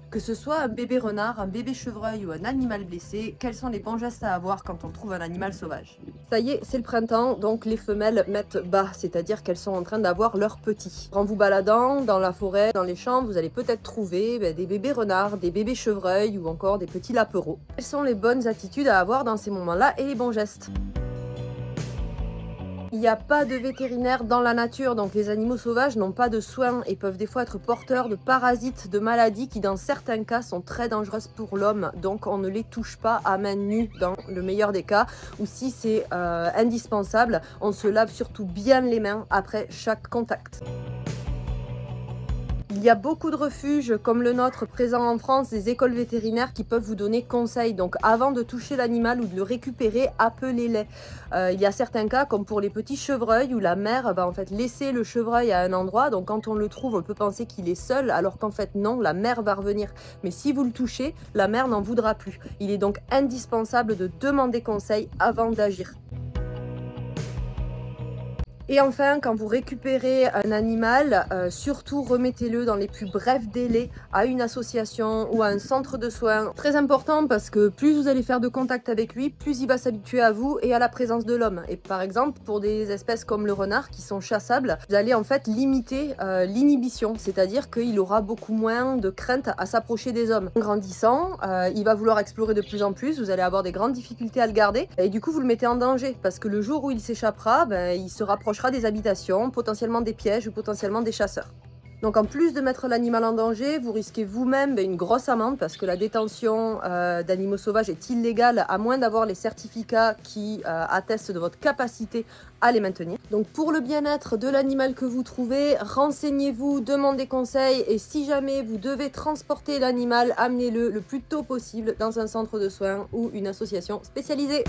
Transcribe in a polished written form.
Que ce soit un bébé renard, un bébé chevreuil ou un animal blessé, quels sont les bons gestes à avoir quand on trouve un animal sauvage? Ça y est, c'est le printemps, donc les femelles mettent bas, c'est-à-dire qu'elles sont en train d'avoir leurs petits. En vous baladant dans la forêt, dans les champs, vous allez peut-être trouver des bébés renards, des bébés chevreuils ou encore des petits lapereaux. Quelles sont les bonnes attitudes à avoir dans ces moments-là et les bons gestes? Il n'y a pas de vétérinaire dans la nature, donc les animaux sauvages n'ont pas de soins et peuvent des fois être porteurs de parasites, de maladies qui dans certains cas sont très dangereuses pour l'homme. Donc on ne les touche pas à main nue dans le meilleur des cas, ou si c'est indispensable, on se lave surtout bien les mains après chaque contact. Il y a beaucoup de refuges comme le nôtre présents en France, des écoles vétérinaires qui peuvent vous donner conseil. Donc avant de toucher l'animal ou de le récupérer, appelez-les. Il y a certains cas comme pour les petits chevreuils où la mère va en fait laisser le chevreuil à un endroit. Donc quand on le trouve, on peut penser qu'il est seul alors qu'en fait non, la mère va revenir. Mais si vous le touchez, la mère n'en voudra plus. Il est donc indispensable de demander conseil avant d'agir. Et enfin, quand vous récupérez un animal, surtout remettez-le dans les plus brefs délais à une association ou à un centre de soins. Très important parce que plus vous allez faire de contact avec lui, plus il va s'habituer à vous et à la présence de l'homme. Et par exemple, pour des espèces comme le renard qui sont chassables, vous allez en fait limiter l'inhibition, c'est-à-dire qu'il aura beaucoup moins de crainte à s'approcher des hommes. En grandissant, il va vouloir explorer de plus en plus, vous allez avoir des grandes difficultés à le garder et du coup vous le mettez en danger parce que le jour où il s'échappera, il se rapprochera des habitations, potentiellement des pièges ou potentiellement des chasseurs. Donc en plus de mettre l'animal en danger, vous risquez vous-même une grosse amende parce que la détention d'animaux sauvages est illégale à moins d'avoir les certificats qui attestent de votre capacité à les maintenir. Donc pour le bien-être de l'animal que vous trouvez, renseignez-vous, demandez conseil et si jamais vous devez transporter l'animal, amenez-le le plus tôt possible dans un centre de soins ou une association spécialisée.